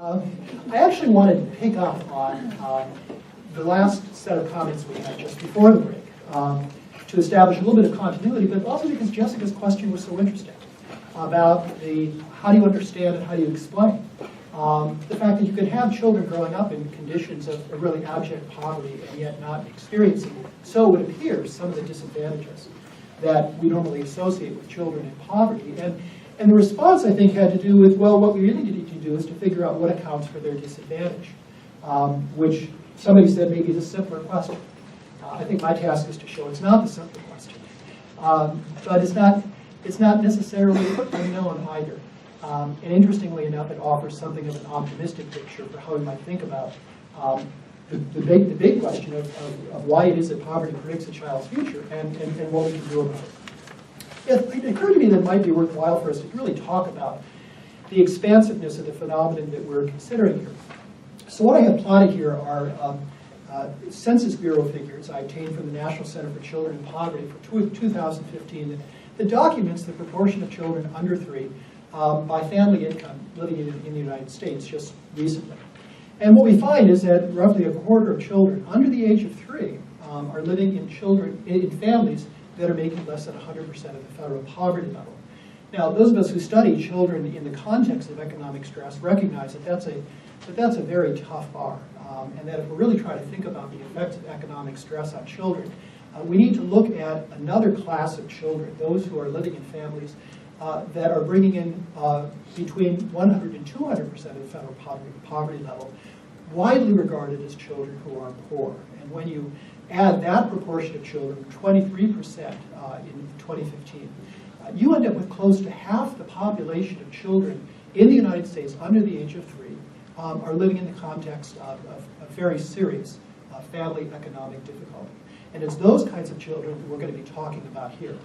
I actually wanted to pick up on the last set of comments we had just before the break to establish a little bit of continuity, but also because Jessica's question was so interesting about the how do you understand and how do you explain the fact that you could have children growing up in conditions of really abject poverty and yet not experiencing, so it appears, some of the disadvantages that we normally associate with children in poverty. And the response, I think, had to do with, well, what we really need to do is to figure out what accounts for their disadvantage, which somebody said maybe is a simpler question. I think my task is to show it's not the simple question. But it's not necessarily unknown either. And interestingly enough, it offers something of an optimistic picture for how we might think about the big question of why it is that poverty predicts a child's future and what we can do about it. It occurred to me that it might be worthwhile for us to really talk about the expansiveness of the phenomenon that we're considering here. So what I have plotted here are Census Bureau figures I obtained from the National Center for Children in Poverty for 2015 that documents the proportion of children under 3 by family income living in the United States just recently. And what we find is that roughly a quarter of children under the age of 3 are living in families that are making less than 100% of the federal poverty level. Now, those of us who study children in the context of economic stress recognize that that's a very tough bar, and that if we're really trying to think about the effects of economic stress on children, we need to look at another class of children, those who are living in families that are bringing in between 100 and 200% of the federal poverty level, widely regarded as children who are poor. And when you add that proportion of children, 23% in 2015, you end up with close to half the population of children in the United States under the age of 3 are living in the context of very serious family economic difficulty. And it's those kinds of children that we're going to be talking about here,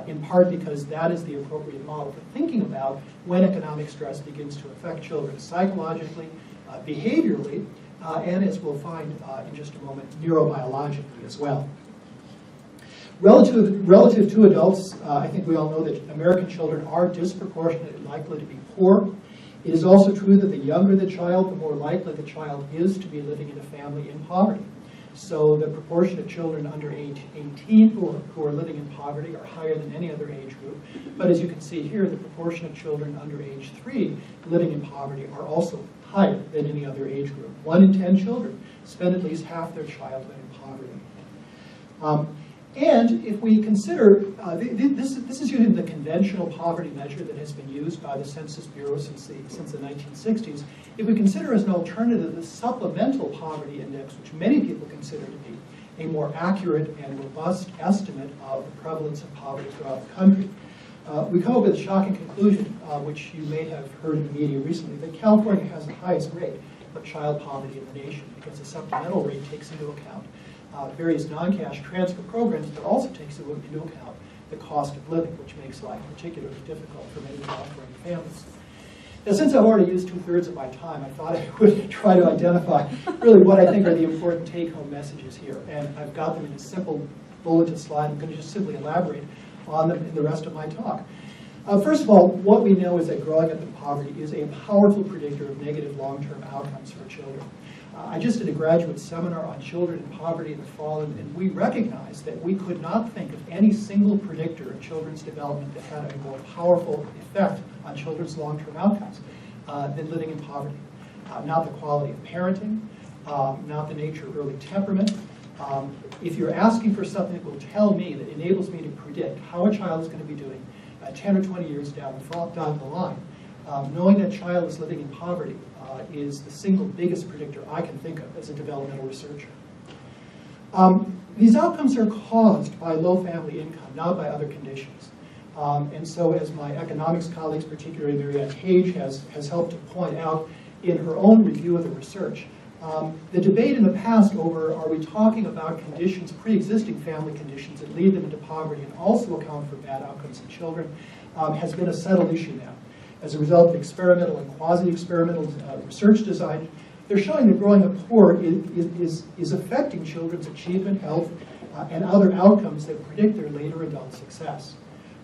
in part because that is the appropriate model for thinking about when economic stress begins to affect children psychologically, behaviorally, and as we'll find in just a moment, neurobiologically as well. Relative to adults, I think we all know that American children are disproportionately likely to be poor. It is also true that the younger the child, the more likely the child is to be living in a family in poverty. So the proportion of children under age 18 who are living in poverty are higher than any other age group. But as you can see here, the proportion of children under age 3 living in poverty are also higher than any other age group. 1 in 10 children spend at least half their childhood in poverty. And if we consider, this is using the conventional poverty measure that has been used by the Census Bureau since the 1960s. If we consider as an alternative the supplemental poverty index, which many people consider to be a more accurate and robust estimate of the prevalence of poverty throughout the country, we come up with a shocking conclusion, which you may have heard in the media recently, that California has the highest rate of child poverty in the nation because the supplemental rate takes into account various non-cash transfer programs, but also takes into account the cost of living, which makes life particularly difficult for many California families. Now, since I've already used 2/3 of my time, I thought I would try to identify really what I think are the important take-home messages here, and I've got them in a simple bulleted slide. I'm going to just simply elaborate on them in the rest of my talk. First of all, what we know is that growing up in poverty is a powerful predictor of negative long-term outcomes for children. I just did a graduate seminar on children in poverty in the fall, and we recognized that we could not think of any single predictor of children's development that had a more powerful effect on children's long-term outcomes than living in poverty. Not the quality of parenting, not the nature of early temperament. If you're asking for something that will tell me, that enables me to predict how a child is going to be doing 10 or 20 years down the line, knowing that child is living in poverty is the single biggest predictor I can think of as a developmental researcher. These outcomes are caused by low family income, not by other conditions. And so as my economics colleagues, particularly Marianne Hage, has helped to point out in her own review of the research, the debate in the past over are we talking about conditions, pre-existing family conditions that lead them into poverty and also account for bad outcomes in children has been a settled issue now. As a result of experimental and quasi-experimental research design, they're showing that growing up poor is affecting children's achievement, health, and other outcomes that predict their later adult success.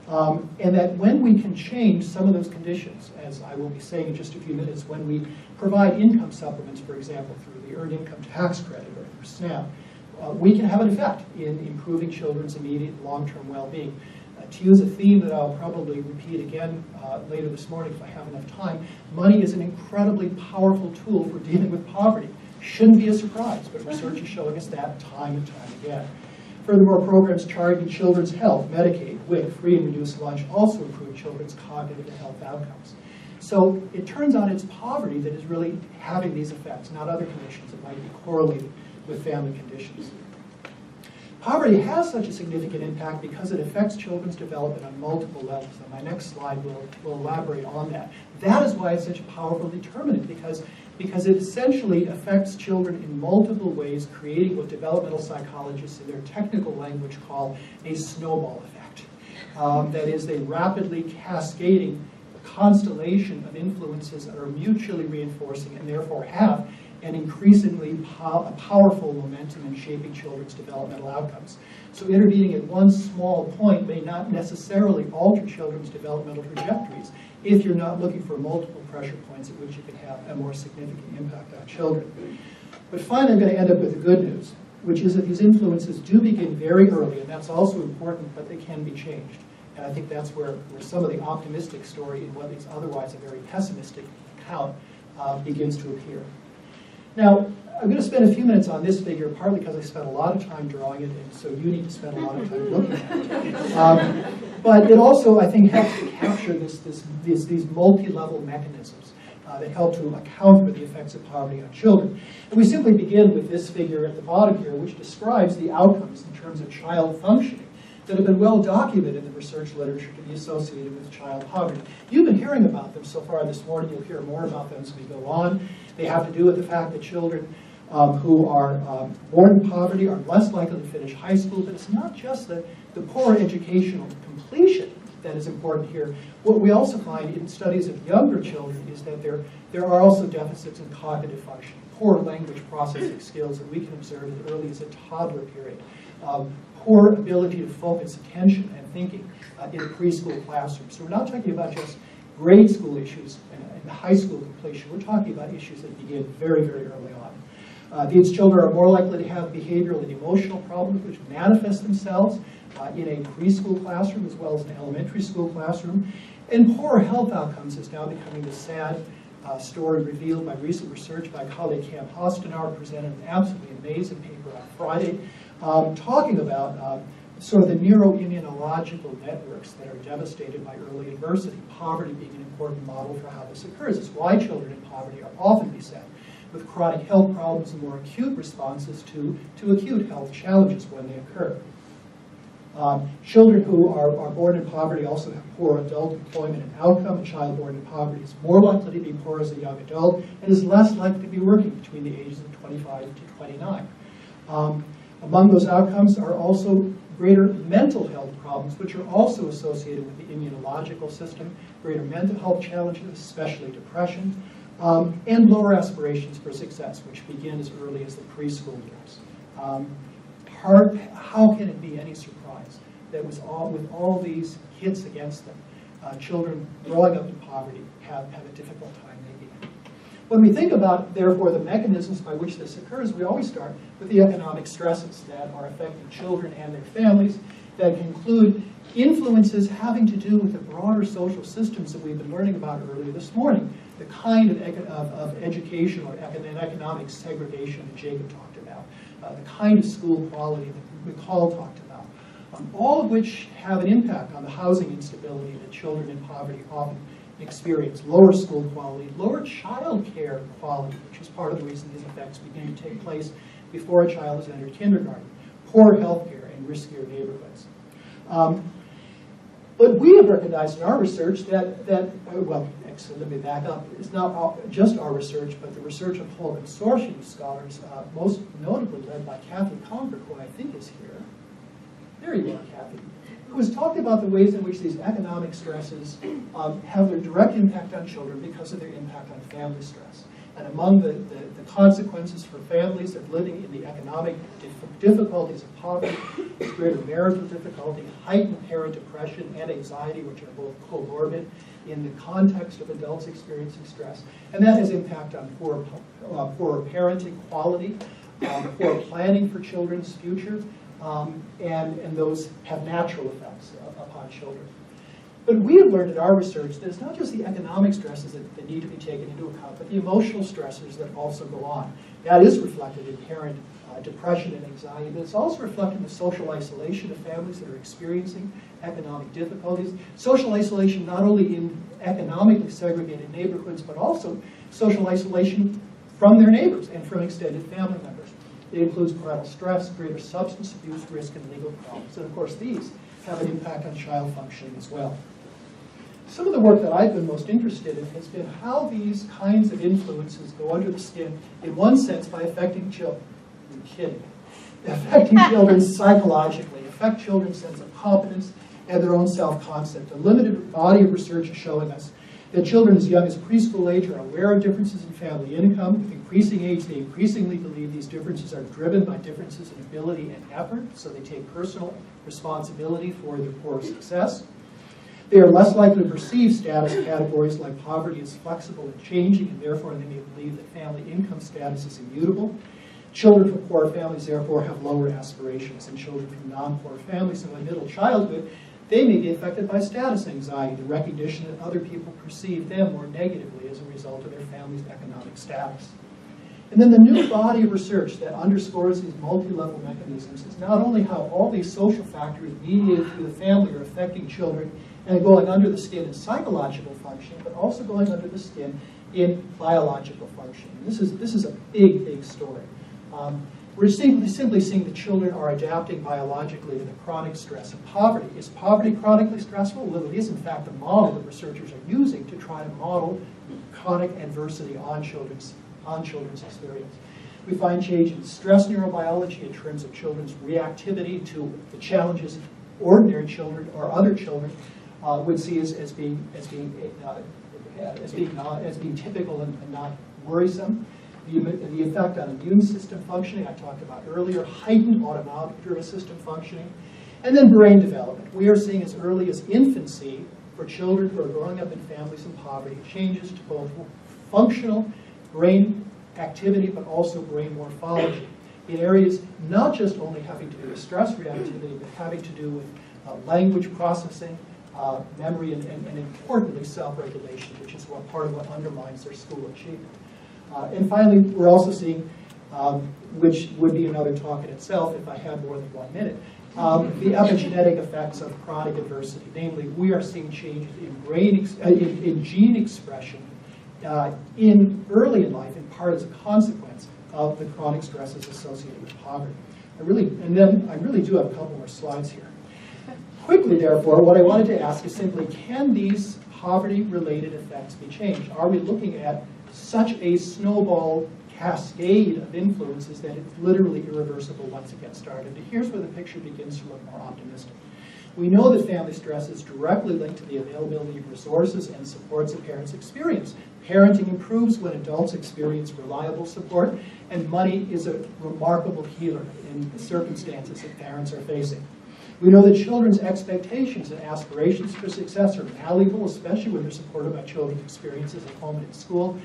And that when we can change some of those conditions, as I will be saying in just a few minutes, when we provide income supplements, for example, through the Earned Income Tax Credit or through SNAP, we can have an effect in improving children's immediate and long-term well-being. To use a theme that I'll probably repeat again later this morning if I have enough time, money is an incredibly powerful tool for dealing with poverty. Shouldn't be a surprise, but research is showing us that time and time again. Furthermore, programs targeting children's health, Medicaid, WIC, free and reduced lunch, also improve children's cognitive and health outcomes. So it turns out it's poverty that is really having these effects, not other conditions that might be correlated with family conditions. Poverty has such a significant impact because it affects children's development on multiple levels, and my next slide will elaborate on that. That is why it's such a powerful determinant, because it essentially affects children in multiple ways, creating what developmental psychologists in their technical language call a snowball effect. That is, a rapidly cascading constellation of influences that are mutually reinforcing and therefore have an increasingly powerful momentum in shaping children's developmental outcomes. So intervening at one small point may not necessarily alter children's developmental trajectories if you're not looking for multiple pressure points at which you can have a more significant impact on children. But finally, I'm going to end up with the good news, which is that these influences do begin very early, and that's also important, but they can be changed. And I think that's where some of the optimistic story in what is otherwise a very pessimistic account begins to appear. Now, I'm going to spend a few minutes on this figure, partly because I spent a lot of time drawing it, and so you need to spend a lot of time looking at it. But it also, I think, helps to capture these multi-level mechanisms that help to account for the effects of poverty on children. And we simply begin with this figure at the bottom here, which describes the outcomes in terms of child functioning that have been well documented in the research literature to be associated with child poverty. You've been hearing about them so far this morning. You'll hear more about them as we go on. They have to do with the fact that children who are born in poverty are less likely to finish high school, but it's not just the poor educational completion that is important here. What we also find in studies of younger children is that there are also deficits in cognitive function, poor language processing skills that we can observe as early as a toddler period. Poor ability to focus attention and thinking in a preschool classroom. So we're not talking about just grade school issues and high school completion. We're talking about issues that begin very, very early on. These children are more likely to have behavioral and emotional problems which manifest themselves in a preschool classroom as well as an elementary school classroom. And poor health outcomes is now becoming the sad story revealed by recent research by colleague Cam Hostenauer, presented an absolutely amazing paper on Friday, talking about sort of the neuroimmunological networks that are devastated by early adversity, poverty being an important model for how this occurs. It's why children in poverty are often beset with chronic health problems and more acute responses to acute health challenges when they occur. Children who are born in poverty also have poor adult employment and outcome. A child born in poverty is more likely to be poor as a young adult and is less likely to be working between the ages of 25 to 29. Among those outcomes are also greater mental health problems, which are also associated with the immunological system, greater mental health challenges, especially depression, and lower aspirations for success, which begin as early as the preschool years. How can it be any surprise that with all these hits against them, children growing up in poverty have a difficult time making it? When we think about, therefore, the mechanisms by which this occurs, we always start with the economic stresses that are affecting children and their families, that include influences having to do with the broader social systems that we've been learning about earlier this morning, the kind of educational and economic segregation that Jacob talked about, the kind of school quality that McCall talked about, all of which have an impact on the housing instability that children in poverty often experience, lower school quality, lower child care quality, which is part of the reason these effects begin to take place before a child has entered kindergarten, poor health care, and riskier neighborhoods. But we have recognized in our research well, actually, let me back up. It's not just our research, but the research of a whole consortium of scholars, most notably led by Kathy Conver, who I think is here. There you are, Kathy. Who has talked about the ways in which these economic stresses have a direct impact on children because of their impact on family stress. And among the consequences for families of living in the economic difficulties of poverty is greater marital difficulty, heightened parent depression and anxiety, which are both comorbid in the context of adults experiencing stress. And that has impact on poorer parenting quality, poor planning for children's future, and those have natural effects upon children. But we have learned in our research that it's not just the economic stresses that need to be taken into account, but the emotional stressors that also go on. That is reflected in parent depression and anxiety, but it's also reflected in the social isolation of families that are experiencing economic difficulties. Social isolation not only in economically segregated neighborhoods, but also social isolation from their neighbors and from extended family members. It includes parental stress, greater substance abuse risk, and legal problems. And of course, these have an impact on child functioning as well. Some of the work that I've been most interested in has been how these kinds of influences go under the skin, in one sense, by affecting children. You're kidding. Affecting children psychologically, affect children's sense of competence and their own self-concept. A limited body of research is showing us that children as young as preschool age are aware of differences in family income. With increasing age, they increasingly believe these differences are driven by differences in ability and effort, so they take personal responsibility for their poor success. They are less likely to perceive status categories like poverty as flexible and changing, and therefore they may believe that family income status is immutable. Children from poor families, therefore, have lower aspirations than children from non-poor families. So in middle childhood, they may be affected by status anxiety, the recognition that other people perceive them more negatively as a result of their family's economic status. And then the new body of research that underscores these multi-level mechanisms is not only how all these social factors mediated through the family are affecting children and going under the skin in psychological functioning, but also going under the skin in biological functioning. This is a big, big story. We're simply seeing that children are adapting biologically to the chronic stress of poverty. Is poverty chronically stressful? Well, it is in fact the model that researchers are using to try to model chronic adversity on children's experience. We find change in stress neurobiology in terms of children's reactivity to the challenges ordinary children or other children would see as being typical and not worrisome. The effect on immune system functioning I talked about earlier, heightened autonomic nervous system functioning, and then brain development. We are seeing as early as infancy for children who are growing up in families in poverty changes to both functional brain activity but also brain morphology in areas not just only having to do with stress reactivity but having to do with language processing, memory, and importantly self-regulation, which is part of what undermines their school achievement. And finally, we're also seeing, which would be another talk in itself if I had more than 1 minute, the epigenetic effects of chronic adversity. Namely, we are seeing changes in gene expression early in life, in part as a consequence of the chronic stresses associated with poverty. I really do have a couple more slides here. Quickly, therefore, what I wanted to ask is simply, can these poverty-related effects be changed? Are we looking at such a snowball cascade of influences that it's literally irreversible once it gets started? And here's where the picture begins to look more optimistic. We know that family stress is directly linked to the availability of resources and supports a parent's experience. Parenting improves when adults experience reliable support, and money is a remarkable healer in the circumstances that parents are facing. We know that children's expectations and aspirations for success are malleable, especially when they're supported by children's experiences at home and at school.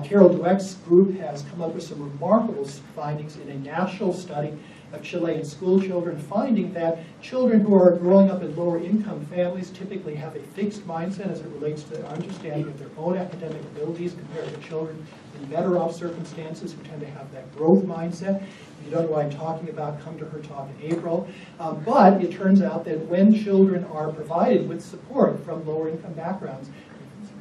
Carol Dweck's group has come up with some remarkable findings in a national study of Chilean school children, finding that children who are growing up in lower income families typically have a fixed mindset as it relates to their understanding of their own academic abilities compared to children in better off circumstances who tend to have that growth mindset. If you don't know what I'm talking about, come to her talk in April. But it turns out that when children are provided with support from lower income backgrounds,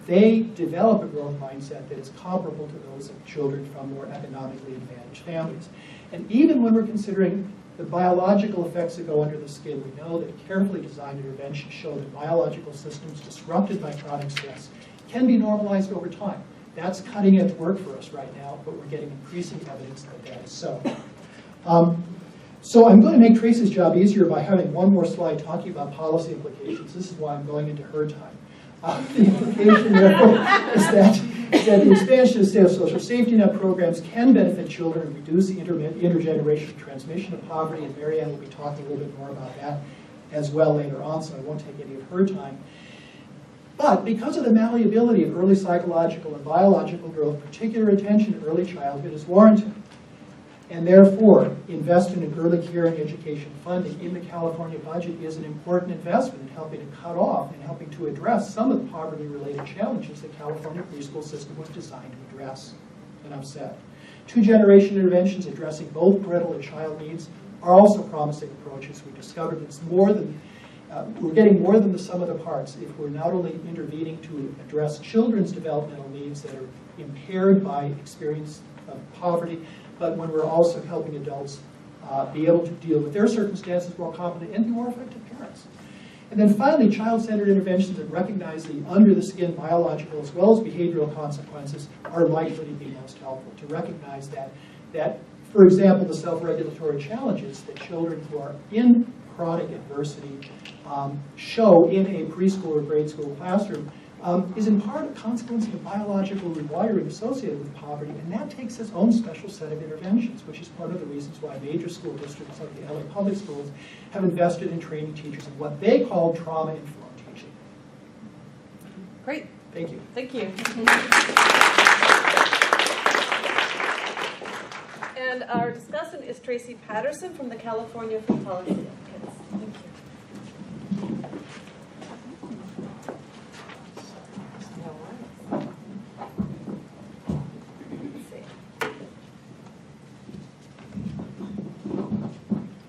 they develop a growth mindset that is comparable to those of children from more economically advantaged families. And even when we're considering the biological effects that go under the skin, we know that carefully designed interventions show that biological systems disrupted by chronic stress can be normalized over time. That's cutting edge work for us right now, but we're getting increasing evidence that that is so. So I'm going to make Tracy's job easier by having one more slide talking about policy implications. This is why I'm going into her time. The implication, therefore, is that the expansion of state social safety net programs can benefit children and reduce the intergenerational transmission of poverty, and Marianne will be talking a little bit more about that as well later on, so I won't take any of her time. But because of the malleability of early psychological and biological growth, particular attention to early childhood is warranted. And therefore, investment in early care and education funding in the California budget is an important investment in helping to cut off and helping to address some of the poverty-related challenges the California preschool system was designed to address. And I've said. Two-generation interventions addressing both parental and child needs are also promising approaches. We discovered it's more than, we're getting more than the sum of the parts if we're not only intervening to address children's developmental needs that are impaired by experience of poverty, but when we're also helping adults be able to deal with their circumstances while competent and be more effective parents. And then finally, child-centered interventions that recognize the under-the-skin biological as well as behavioral consequences are likely to be most helpful. To recognize that, for example, the self-regulatory challenges that children who are in chronic adversity show in a preschool or grade school classroom is in part a consequence of the biological rewiring associated with poverty, and that takes its own special set of interventions, which is part of the reasons why major school districts like the LA Public Schools have invested in training teachers in what they call trauma-informed teaching. Great. Thank you. Thank you. And our discussant is Tracy Patterson from the California Food Policy Advocates. Thank you.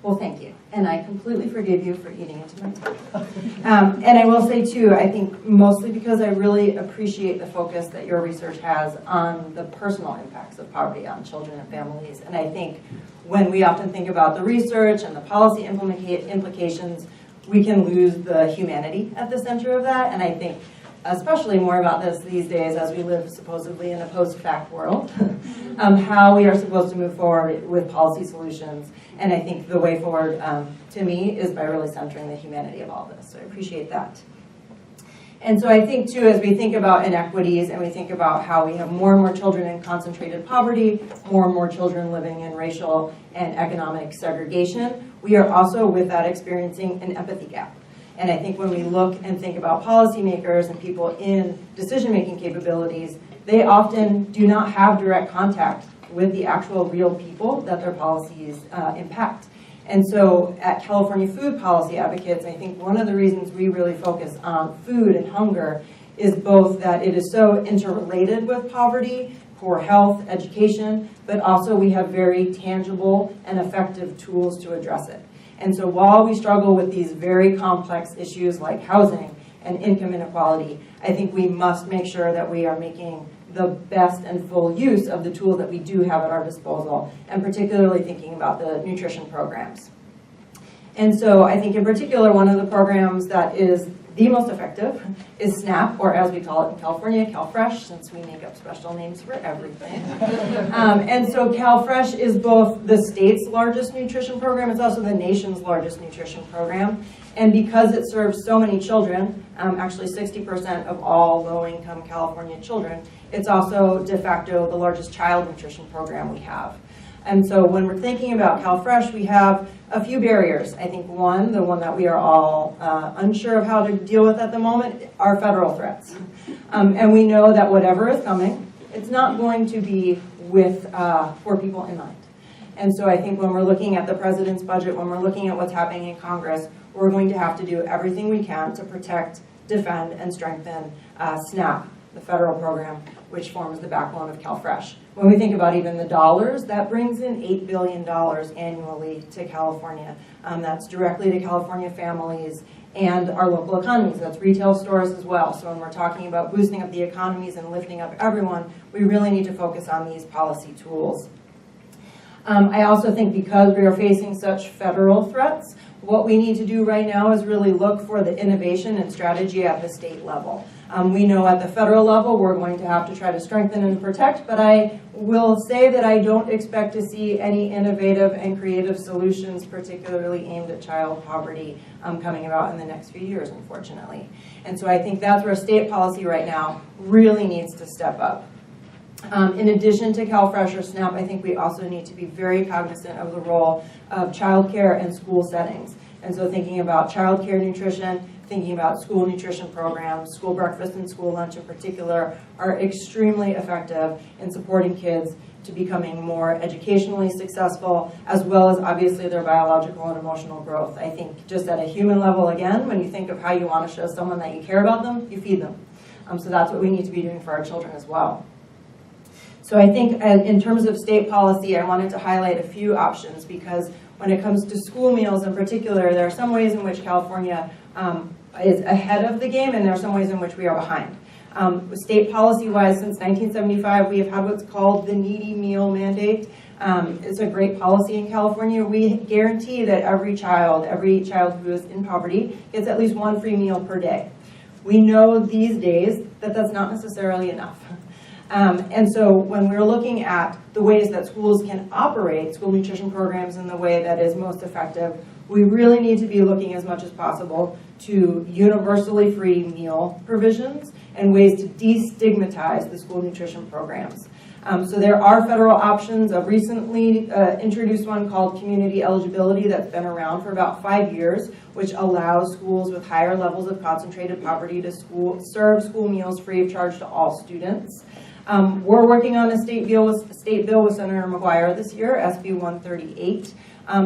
Well, thank you. And I completely forgive you for eating into my time. And I will say, too, I think mostly because I really appreciate the focus that your research has on the personal impacts of poverty on children and families. And I think when we often think about the research and the policy implications, we can lose the humanity at the center of that. And I think especially more about this these days as we live supposedly in a post-fact world, how we are supposed to move forward with policy solutions. And I think the way forward to me is by really centering the humanity of all this. So I appreciate that. And so I think, too, as we think about inequities and we think about how we have more and more children in concentrated poverty, more and more children living in racial and economic segregation, we are also, with that, experiencing an empathy gap. And I think when we look and think about policymakers and people in decision-making capabilities, they often do not have direct contact with the actual real people that their policies impact. And so at California Food Policy Advocates, I think one of the reasons we really focus on food and hunger is both that it is so interrelated with poverty, poor health, education, but also we have very tangible and effective tools to address it. And so while we struggle with these very complex issues like housing and income inequality, I think we must make sure that we are making the best and full use of the tools that we do have at our disposal, and particularly thinking about the nutrition programs. And so I think in particular, one of the programs that is the most effective is SNAP, or as we call it in California, CalFresh, since we make up special names for everything. And so CalFresh is both the state's largest nutrition program, it's also the nation's largest nutrition program. And because it serves so many children, actually 60% of all low-income California children, it's also de facto the largest child nutrition program we have. And so when we're thinking about CalFresh, we have a few barriers. I think one, the one that we are all unsure of how to deal with at the moment, are federal threats. And we know that whatever is coming, it's not going to be with poor people in mind. And so I think when we're looking at the president's budget, when we're looking at what's happening in Congress, we're going to have to do everything we can to protect, defend, and strengthen SNAP, the federal program, which forms the backbone of CalFresh. When we think about even the dollars, that brings in $8 billion annually to California. That's directly to California families and our local economies. That's retail stores as well. So when we're talking about boosting up the economies and lifting up everyone, we really need to focus on these policy tools. I also think because we are facing such federal threats, what we need to do right now is really look for the innovation and strategy at the state level. We know at the federal level we're going to have to try to strengthen and protect, but I will say that I don't expect to see any innovative and creative solutions, particularly aimed at child poverty, coming about in the next few years, unfortunately. And so I think that's where state policy right now really needs to step up. In addition to CalFresh or SNAP, I think we also need to be very cognizant of the role of childcare and school settings. And so thinking about childcare nutrition, thinking about school nutrition programs, school breakfast and school lunch in particular, are extremely effective in supporting kids to becoming more educationally successful, as well as obviously their biological and emotional growth. I think just at a human level, again, when you think of how you want to show someone that you care about them, you feed them. So that's what we need to be doing for our children as well. So I think in terms of state policy, I wanted to highlight a few options, because when it comes to school meals in particular, there are some ways in which California is ahead of the game, and there are some ways in which we are behind. State policy-wise, since 1975, we have had what's called the needy meal mandate. It's a great policy in California. We guarantee that every child who is in poverty gets at least one free meal per day. We know these days that that's not necessarily enough. And so when we're looking at the ways that schools can operate school nutrition programs in the way that is most effective, we really need to be looking as much as possible to universally free meal provisions and ways to destigmatize the school nutrition programs. So there are federal options. A recently introduced one called community eligibility that's been around for about 5 years, which allows schools with higher levels of concentrated poverty to serve school meals free of charge to all students. We're working on a state bill with Senator McGuire this year, SB 138.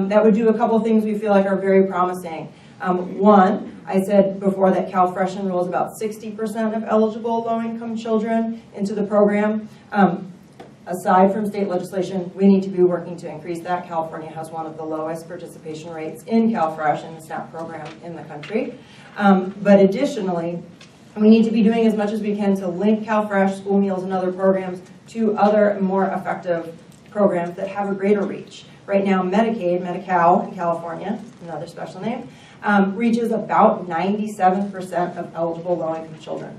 That would do a couple things we feel like are very promising. One, I said before that CalFresh enrolls about 60% of eligible low-income children into the program. Aside from state legislation, we need to be working to increase that. California has one of the lowest participation rates in CalFresh in the SNAP program in the country. But additionally, we need to be doing as much as we can to link CalFresh, school meals, and other programs to other more effective programs that have a greater reach. Right now, Medicaid, Medi-Cal in California, another special name, reaches about 97% of eligible low-income children.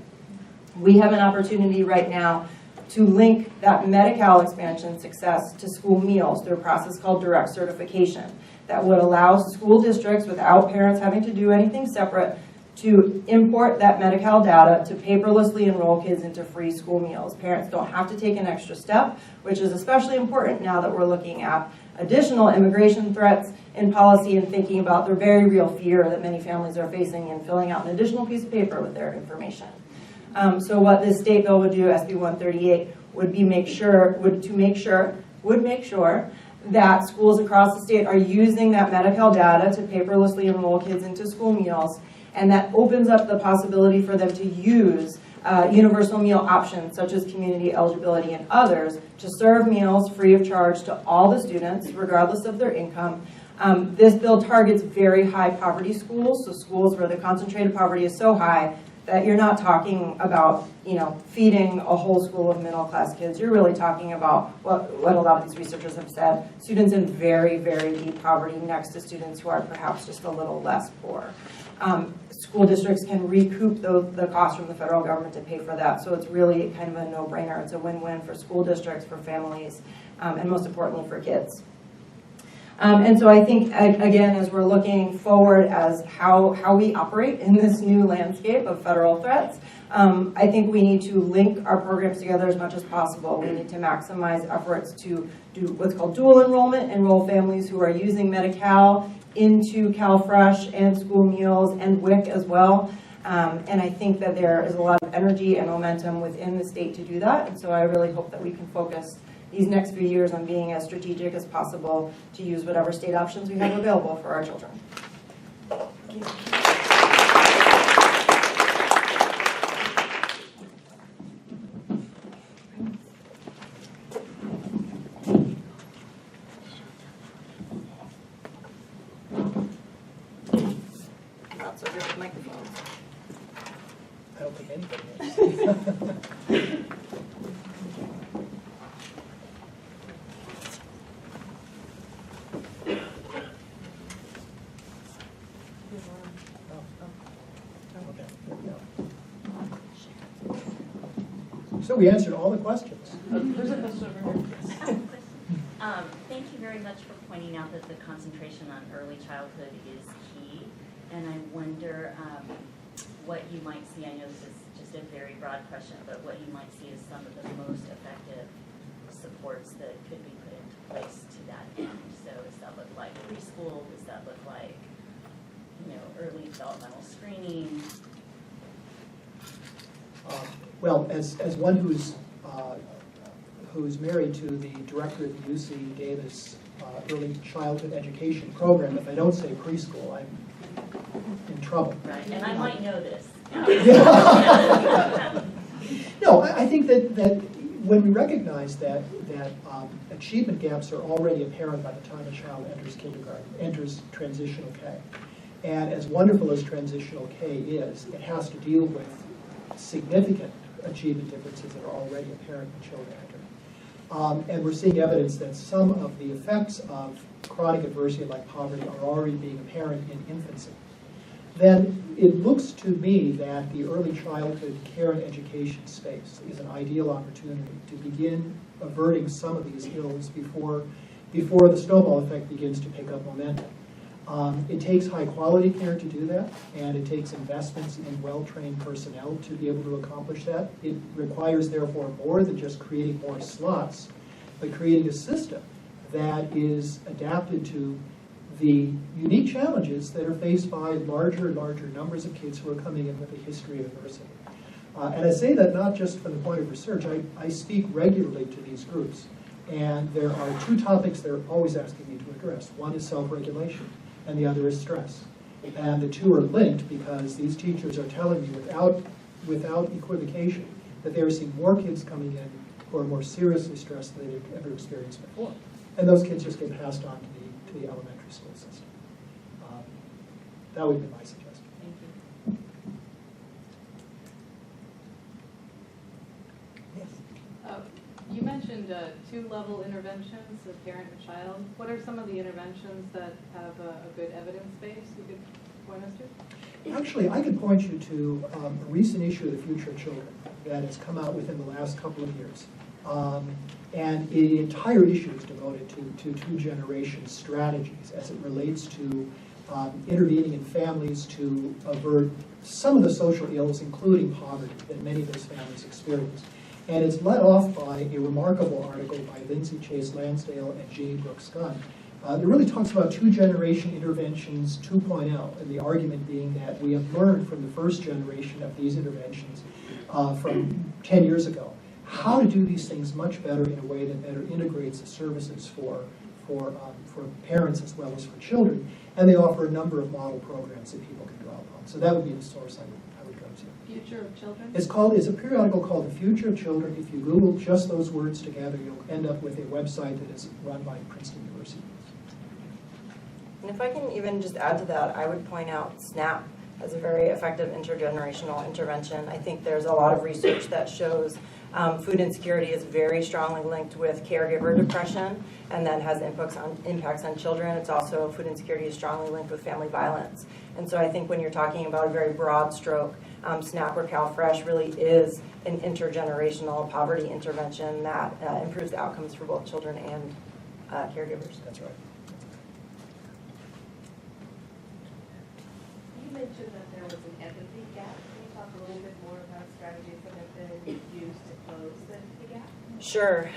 We have an opportunity right now to link that Medi-Cal expansion success to school meals through a process called direct certification that would allow school districts, without parents having to do anything separate, to import that Medi-Cal data to paperlessly enroll kids into free school meals. Parents don't have to take an extra step, which is especially important now that we're looking at additional immigration threats in policy and thinking about the very real fear that many families are facing in filling out an additional piece of paper with their information. So what this state bill would do, SB 138, would make sure that schools across the state are using that Medi-Cal data to paperlessly enroll kids into school meals, and that opens up the possibility for them to use universal meal options such as community eligibility and others to serve meals free of charge to all the students regardless of their income. This bill targets very high poverty schools, so schools where the concentrated poverty is so high that you're not talking about, feeding a whole school of middle-class kids. You're really talking about what a lot of these researchers have said, students in very, very deep poverty next to students who are perhaps just a little less poor. School districts can recoup the cost from the federal government to pay for that, so it's really kind of a no-brainer. It's a win-win for school districts, for families, and most importantly for kids. And so I think, again, as we're looking forward as how we operate in this new landscape of federal threats, I think we need to link our programs together as much as possible. We need to maximize efforts to do what's called dual enrollment, enroll families who are using Medi-Cal into CalFresh and school meals and WIC as well. And I think that there is a lot of energy and momentum within the state to do that. And so I really hope that we can focus these next few years on being as strategic as possible to use whatever state options we have available for our children. Thank you. Not so good with microphones. I don't think anybody is. So we answered all the questions. There's a question over here. Thank you very much for pointing out that the concentration on early childhood is key. And I wonder what you might see, I know this is just a very broad question, but what you might see as some of the most effective supports that could be put into place to that end? So does that look like preschool? Does that look like, early developmental screening? Well, as one who's married to the director of the UC Davis Early Childhood Education Program, if I don't say preschool, I'm in trouble. Right, and I might know this. No, I think that when we recognize that achievement gaps are already apparent by the time a child enters kindergarten, enters transitional K. And as wonderful as transitional K is, it has to deal with significant achievement differences that are already apparent when children enter. And we're seeing evidence that some of the effects of chronic adversity like poverty are already being apparent in infancy. Then it looks to me that the early childhood care and education space is an ideal opportunity to begin averting some of these ills before the snowball effect begins to pick up momentum. It takes high quality care to do that, and it takes investments in well-trained personnel to be able to accomplish that. It requires, therefore, more than just creating more slots, but creating a system that is adapted to the unique challenges that are faced by larger and larger numbers of kids who are coming in with a history of adversity. And I say that not just from the point of research. I speak regularly to these groups, and there are two topics they're always asking me to address. One is self-regulation, and the other is stress. And the two are linked because these teachers are telling me without equivocation that they are seeing more kids coming in who are more seriously stressed than they've ever experienced before. And those kids just get passed on to the elementary school system. That would be my suggestion. Thank you. Yes. You mentioned two-level interventions, so parent and child. What are some of the interventions that have a good evidence base you could point us to? Actually, I could point you to a recent issue of the Future of Children that has come out within the last couple of years. And the entire issue is devoted to two-generation strategies as it relates to intervening in families to avert some of the social ills, including poverty, that many of those families experience. And it's led off by a remarkable article by Lindsay Chase Lansdale and Jeannie Brooks Gunn. It really talks about two-generation interventions 2.0, and the argument being that we have learned from the first generation of these interventions from 10 years ago how to do these things much better in a way that better integrates the services for parents as well as for children. And they offer a number of model programs that people can draw upon. So that would be the source I would go to. Future of Children? It's a periodical called The Future of Children. If you Google just those words together, you'll end up with a website that is run by Princeton University. And if I can even just add to that, I would point out SNAP as a very effective intergenerational intervention. I think there's a lot of research that shows food insecurity is very strongly linked with caregiver depression and then has impacts on children. It's also, food insecurity is strongly linked with family violence. And so I think when you're talking about a very broad stroke, SNAP or CalFresh really is an intergenerational poverty intervention that improves the outcomes for both children and caregivers. That's right. You mentioned that there was an empathy gap. Can you talk a little bit more about strategies that have been used to close the gap? Sure.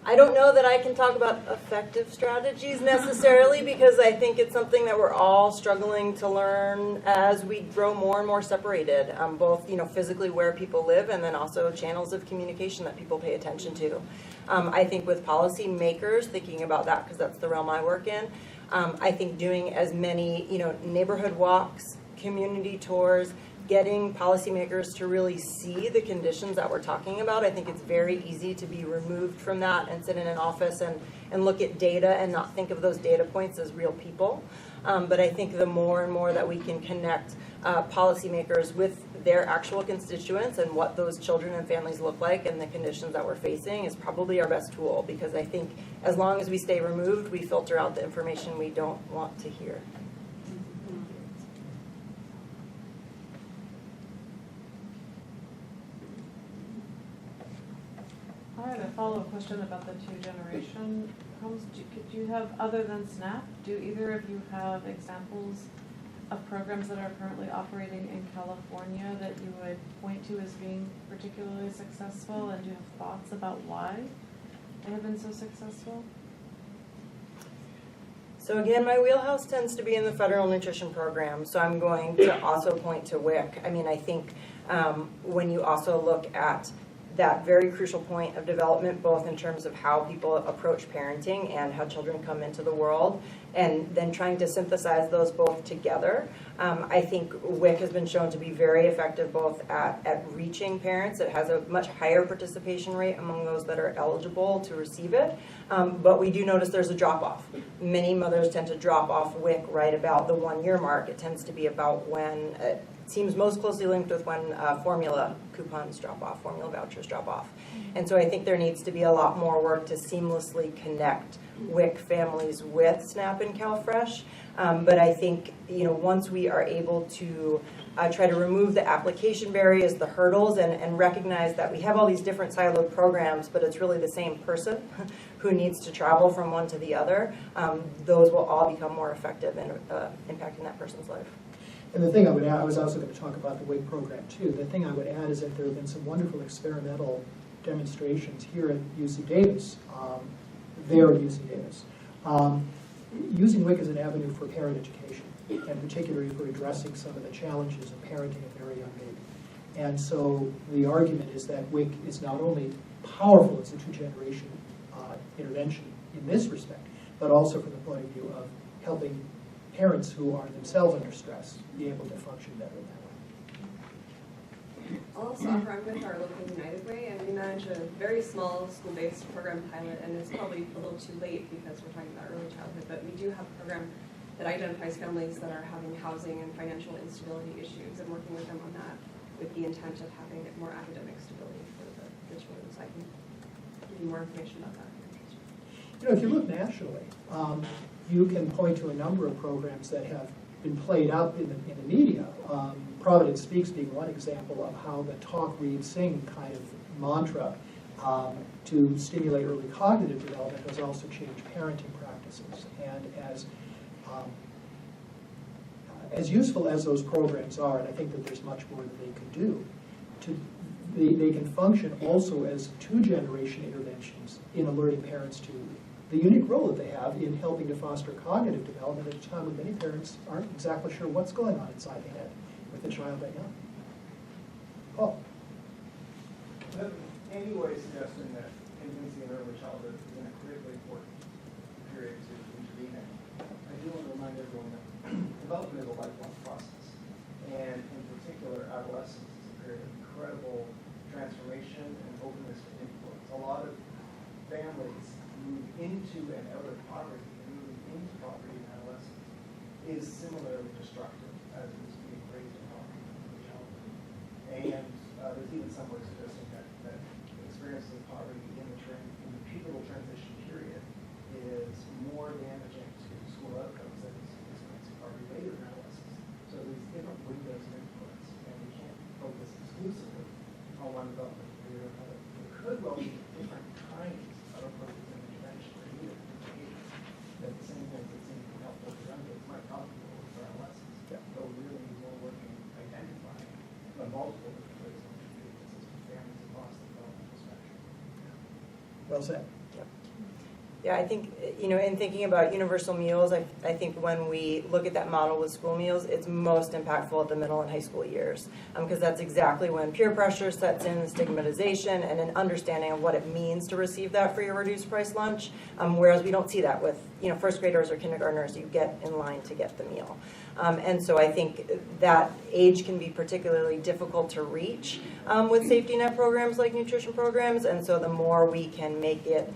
I don't know that I can talk about effective strategies necessarily because I think it's something that we're all struggling to learn as we grow more and more separated, both physically where people live and then also channels of communication that people pay attention to. I think with policy makers, thinking about that because that's the realm I work in, I think doing as many neighborhood walks, community tours, getting policymakers to really see the conditions that we're talking about. I think it's very easy to be removed from that and sit in an office and look at data and not think of those data points as real people. But I think the more and more that we can connect policymakers with their actual constituents and what those children and families look like and the conditions that we're facing is probably our best tool, because I think as long as we stay removed, we filter out the information we don't want to hear. I had a follow-up question about the two-generation homes. Do you have, other than SNAP, do either of you have examples of programs that are currently operating in California that you would point to as being particularly successful, and do you have thoughts about why they have been so successful? So again, my wheelhouse tends to be in the federal nutrition program, so I'm going to also point to WIC. I mean, I think when you also look at that very crucial point of development, both in terms of how people approach parenting and how children come into the world, and then trying to synthesize those both together. I think WIC has been shown to be very effective both at reaching parents. It has a much higher participation rate among those that are eligible to receive it, but we do notice there's a drop-off. Many mothers tend to drop off WIC right about the 1-year mark. It tends to be about when seems most closely linked with when formula coupons drop off, formula vouchers drop off. And so I think there needs to be a lot more work to seamlessly connect WIC families with SNAP and CalFresh. But I think, once we are able to try to remove the application barriers, the hurdles, and recognize that we have all these different siloed programs, but it's really the same person who needs to travel from one to the other, those will all become more effective in impacting that person's life. And the thing I would add, I was also going to talk about the WIC program too. The thing I would add is that there have been some wonderful experimental demonstrations here at UC Davis, there at UC Davis, using WIC as an avenue for parent education, and particularly for addressing some of the challenges of parenting a very young baby. And so the argument is that WIC is not only powerful as a two-generation intervention in this respect, but also from the point of view of helping parents who are themselves under stress be able to function better in that way. I'll also offer, I'm with our local United Way, and we manage a very small school-based program pilot, and it's probably a little too late because we're talking about early childhood, but we do have a program that identifies families that are having housing and financial instability issues, and working with them on that with the intent of having more academic stability for the children. So I can give you more information about that. If you look nationally, you can point to a number of programs that have been played out in the media. Providence Speaks being one example of how the talk, read, sing kind of mantra to stimulate early cognitive development has also changed parenting practices. And as useful as those programs are, and I think that there's much more that they could do, they can function also as two-generation interventions in alerting parents to the unique role that they have in helping to foster cognitive development at a time when many parents aren't exactly sure what's going on inside the head with the child that young. Paul? Andy was suggesting that infancy and early childhood is a critically important period to intervene in. I do want to remind everyone that development is a lifelong process, and in particular, adolescence is a period of incredible transformation and openness to influence. A lot of families move into and out of poverty, and moving into poverty in adolescence is similarly destructive as it is being raised in poverty in childhood. And there's even some work suggesting that experiences of poverty in the pivotal transition period is more damaging to school outcomes than experiencing poverty later in adolescence. So there's different windows of influence, and we can't focus exclusively on one development period or another. There could well be different kinds of approaches and intervention or even education that the same things that seem to be helpful for young kids might not be helpful for adolescents. Yeah. But we really need more work in identifying the multiple different ways in which we can assist families across the developmental spectrum. Well said. Yeah, I think, in thinking about universal meals, I think when we look at that model with school meals, it's most impactful at the middle and high school years, because that's exactly when peer pressure sets in, stigmatization, and an understanding of what it means to receive that free or reduced price lunch, whereas we don't see that with, first graders or kindergartners. You get in line to get the meal. And so I think that age can be particularly difficult to reach with safety net programs like nutrition programs, and so the more we can make it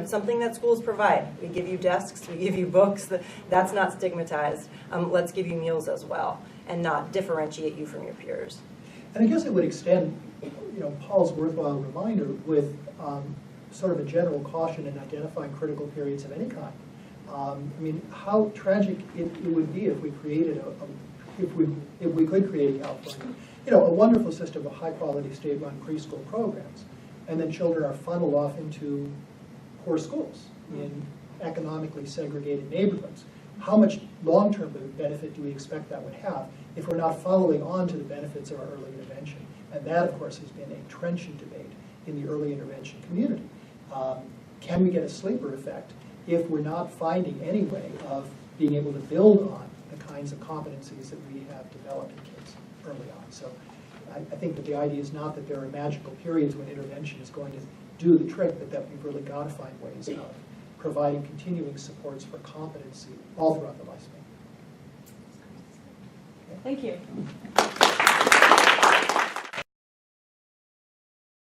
something that schools provide. We give you desks, we give you books, that's not stigmatized. Let's give you meals as well, and not differentiate you from your peers. And I guess I would extend, Paul's worthwhile reminder with sort of a general caution in identifying critical periods of any kind. How tragic it would be if we created if we could create in California, a wonderful system of high-quality state-run preschool programs, and then children are funneled off into poor schools in economically segregated neighborhoods, how much long-term benefit do we expect that would have if we're not following on to the benefits of our early intervention? And that, of course, has been a trenchant debate in the early intervention community. Can we get a sleeper effect if we're not finding any way of being able to build on the kinds of competencies that we have developed in kids early on? So I think that the idea is not that there are magical periods when intervention is going to do the trick, but that we've really got to find ways of providing continuing supports for competency all throughout the lifespan. Thank you.